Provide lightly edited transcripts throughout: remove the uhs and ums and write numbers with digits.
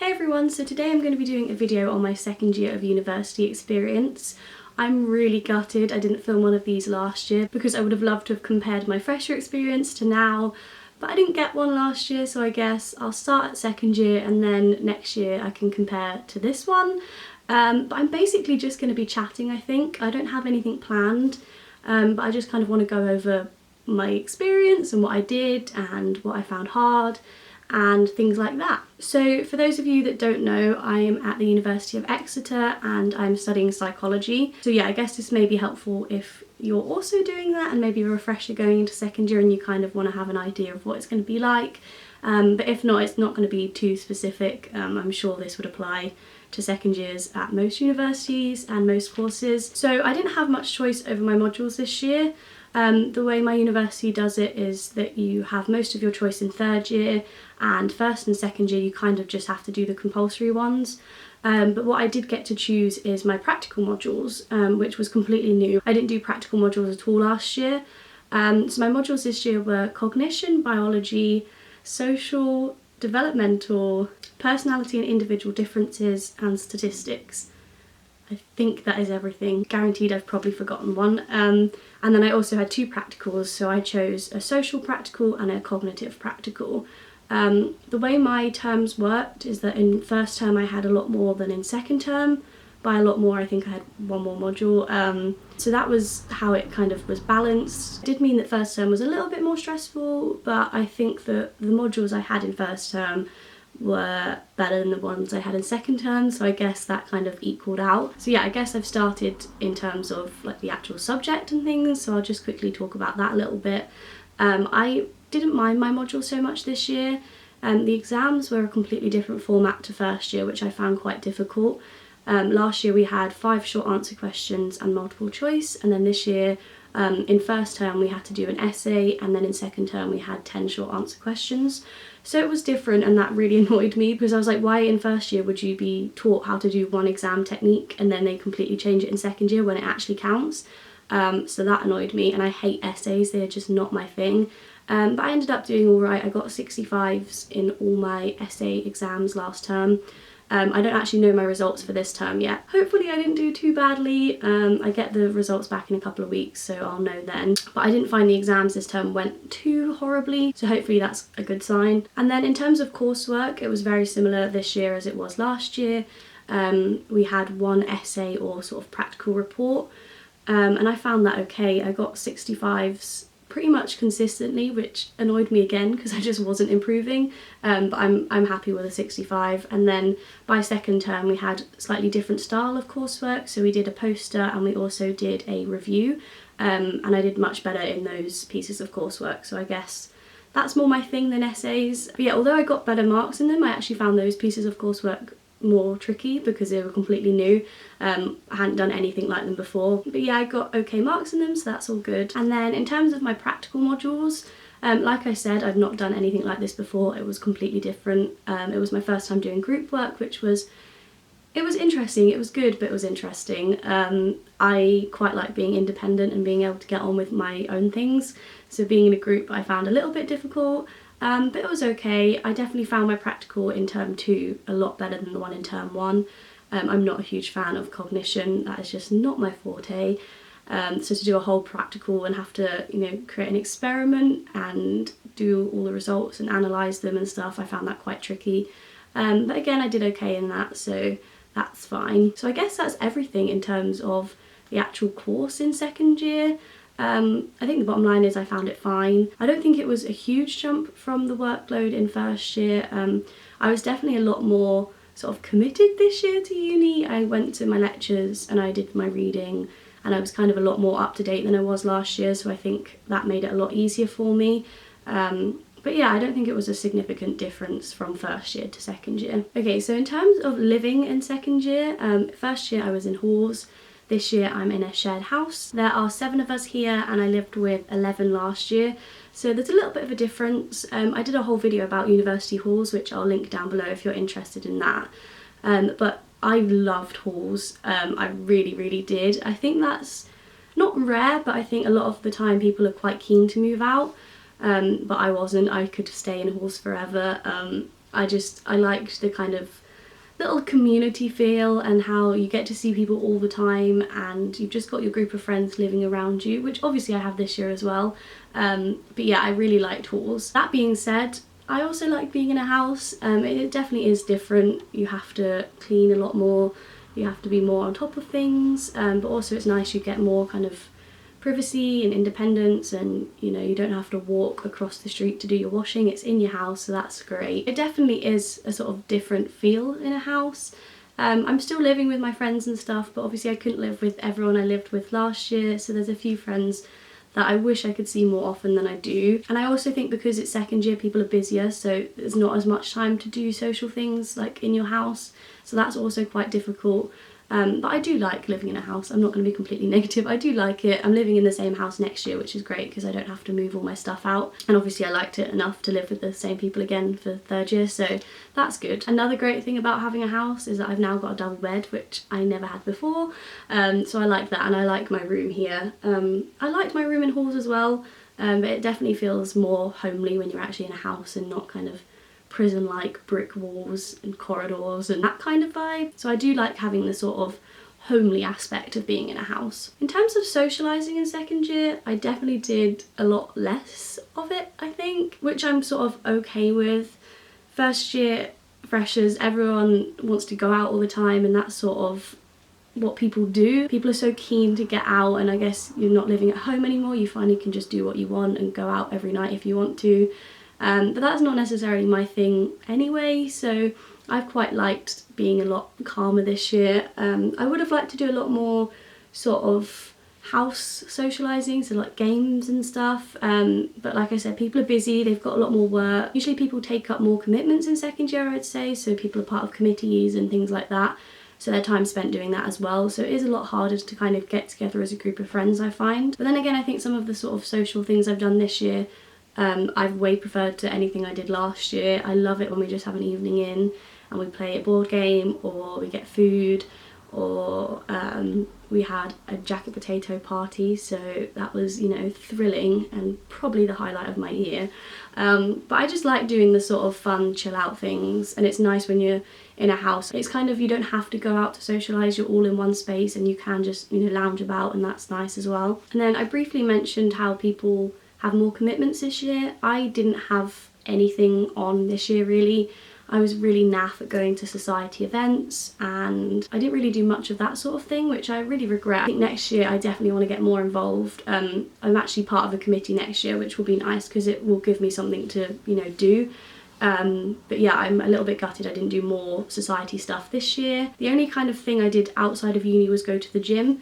Hey everyone, so today I'm going to be doing a video on my second year of university experience. I'm really gutted I didn't film one of these last year because I would have loved to have compared my fresher experience to now, but I didn't get one last year, so I guess I'll start at second year and then next year I can compare to this one. But I'm basically just going to be chatting, I think. I don't have anything planned, but I just kind of want to go over my experience and what I did and what I found hard and things like that. So for those of you that don't know, I am at the University of Exeter and I'm studying psychology. So yeah, I guess this may be helpful if you're also doing that and maybe a refresher going into second year and you kind of want to have an idea of what it's going to be like. But if not, it's not going to be too specific. I'm sure this would apply to second years at most universities and most courses. So I didn't have much choice over my modules this year. The way my university does it is that you have most of your choice in third year, and first and second year you kind of just have to do the compulsory ones. But what I did get to choose is my practical modules, which was completely new. I didn't do practical modules at all last year. So my modules this year were cognition, biology, social, developmental, personality and individual differences, and statistics. I think that is everything. Guaranteed I've probably forgotten one. And then I also had two practicals, so I chose a social practical and a cognitive practical. The way my terms worked is that in first term I had a lot more than in second term. By a lot more, I think I had one more module. So that was how it kind of was balanced. It did mean that first term was a little bit more stressful, but I think that the modules I had in first term were better than the ones I had in second term, so I guess that kind of equaled out. So yeah, I guess I've started in terms of like the actual subject and things, so I'll just quickly talk about that a little bit. I didn't mind my module so much this year. The exams were a completely different format to first year, which I found quite difficult. Last year we had 5 short answer questions and multiple choice, and then this year in first term we had to do an essay, and then in second term we had 10 short answer questions. So it was different, and that really annoyed me because I was like, why in first year would you be taught how to do one exam technique and then they completely change it in second year when it actually counts? So that annoyed me, and I hate essays, they're just not my thing. But I ended up doing alright. I got 65s in all my essay exams last term. I don't actually know my results for this term yet. Hopefully I didn't do too badly. I get the results back in a couple of weeks, so I'll know then. But I didn't find the exams this term went too horribly, so hopefully that's a good sign. And then in terms of coursework, it was very similar this year as it was last year. We had one essay or sort of practical report, and I found that okay. I got 65s pretty much consistently, which annoyed me again because I just wasn't improving, but I'm happy with a 65. And then by second term we had a slightly different style of coursework, so we did a poster and we also did a review, and I did much better in those pieces of coursework, so I guess that's more my thing than essays. But yeah, although I got better marks in them, I actually found those pieces of coursework more tricky because they were completely new. I hadn't done anything like them before, but yeah, I got okay marks in them, so that's all good. And then in terms of my practical modules, like I said, I've not done anything like this before. It was completely different. It was my first time doing group work, which was interesting. It was good, but it was interesting. I quite like being independent and being able to get on with my own things, so being in a group I found a little bit difficult. But it was okay. I definitely found my practical in term 2 a lot better than the one in term 1. I'm not a huge fan of cognition, that is just not my forte. So to do a whole practical and have to, create an experiment and do all the results and analyse them and stuff, I found that quite tricky. But again, I did okay in that, so that's fine. So I guess that's everything in terms of the actual course in second year. I think the bottom line is I found it fine. I don't think it was a huge jump from the workload in first year. I was definitely a lot more sort of committed this year to uni. I went to my lectures and I did my reading, and I was kind of a lot more up to date than I was last year, so I think that made it a lot easier for me. But yeah, I don't think it was a significant difference from first year to second year. Okay, so in terms of living in second year, first year I was in halls. This year I'm in a shared house. There are 7 of us here and I lived with 11 last year, so there's a little bit of a difference. I did a whole video about university halls, which I'll link down below if you're interested in that. But I loved halls. I really did. I think that's not rare, but I think a lot of the time people are quite keen to move out, but I wasn't. I could stay in halls forever. I liked the kind of little community feel and how you get to see people all the time and you've just got your group of friends living around you, which obviously I have this year as well. But yeah, I really liked halls. That being said, I also like being in a house. It definitely is different. You have to clean a lot more, you have to be more on top of things, but also it's nice, you get more kind of privacy and independence, and you know, you don't have to walk across the street to do your washing. It's in your house, so that's great. It definitely is a sort of different feel in a house. I'm still living with my friends and stuff, but obviously I couldn't live with everyone I lived with last year, so there's a few friends that I wish I could see more often than I do. And I also think because it's second year, people are busier, so there's not as much time to do social things like in your house, so that's also quite difficult. But I do like living in a house. I'm not going to be completely negative. I do like it. I'm living in the same house next year, which is great because I don't have to move all my stuff out. And obviously I liked it enough to live with the same people again for third year, so that's good. Another great thing about having a house is that I've now got a double bed, which I never had before. So I like that, and I like my room here. I liked my room in halls as well, but it definitely feels more homely when you're actually in a house and not kind of prison-like brick walls and corridors and that kind of vibe. So I do like having the sort of homely aspect of being in a house. In terms of socialising in second year, I definitely did a lot less of it, I think, which I'm sort of okay with. First year freshers, everyone wants to go out all the time, and that's sort of what people do. People are so keen to get out, and I guess you're not living at home anymore. You finally can just do what you want and go out every night if you want to. But that's not necessarily my thing anyway, so I've quite liked being a lot calmer this year. I would have liked to do a lot more sort of house socialising, so like games and stuff, but like I said, people are busy, they've got a lot more work. Usually people take up more commitments in second year, I'd say, so people are part of committees and things like that, so their time spent doing that as well, so it is a lot harder to kind of get together as a group of friends, I find. But then again, I think some of the sort of social things I've done this year I've way preferred to anything I did last year. I love it when we just have an evening in and we play a board game, or we get food, or we had a jacket potato party, so that was, you know, thrilling and probably the highlight of my year. But I just like doing the sort of fun chill out things, and it's nice when you're in a house. It's kind of, you don't have to go out to socialise, you're all in one space and you can just, you know, lounge about, and that's nice as well. And then I briefly mentioned how people have more commitments this year. I didn't have anything on this year really. I was really naff at going to society events, and I didn't really do much of that sort of thing, which I really regret. I think next year I definitely want to get more involved. I'm actually part of a committee next year, which will be nice because it will give me something to, you know, do. But yeah, I'm a little bit gutted I didn't do more society stuff this year. The only kind of thing I did outside of uni was go to the gym,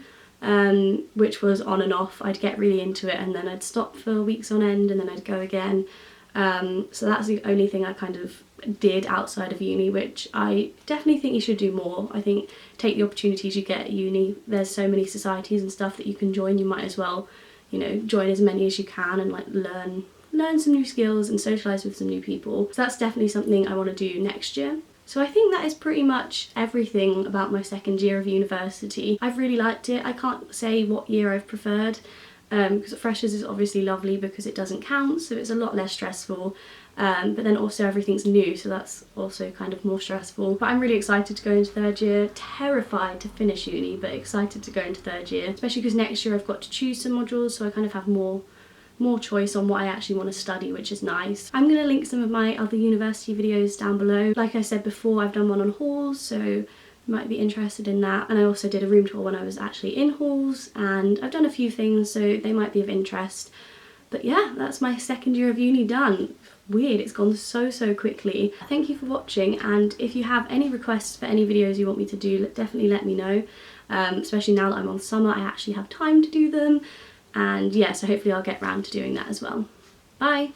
which was on and off. I'd get really into it and then I'd stop for weeks on end and then I'd go again. So that's the only thing I kind of did outside of uni, which I definitely think you should do more. I think take the opportunities you get at uni. There's so many societies and stuff that you can join. You might as well, you know, join as many as you can and like learn some new skills and socialise with some new people. So that's definitely something I want to do next year. So I think that is pretty much everything about my second year of university. I've really liked it. I can't say what year I've preferred, because freshers is obviously lovely because it doesn't count, so it's a lot less stressful. But then also everything's new, so that's also kind of more stressful. But I'm really excited to go into third year, terrified to finish uni, but excited to go into third year, especially because next year I've got to choose some modules, so I kind of have more choice on what I actually want to study, which is nice. I'm going to link some of my other university videos down below. Like I said before, I've done one on halls, so you might be interested in that. And I also did a room tour when I was actually in halls, and I've done a few things, so they might be of interest. But yeah, that's my second year of uni done. Weird, it's gone so quickly. Thank you for watching, and if you have any requests for any videos you want me to do, definitely let me know. Especially now that I'm on summer, I actually have time to do them. And yeah, so hopefully I'll get round to doing that as well. Bye!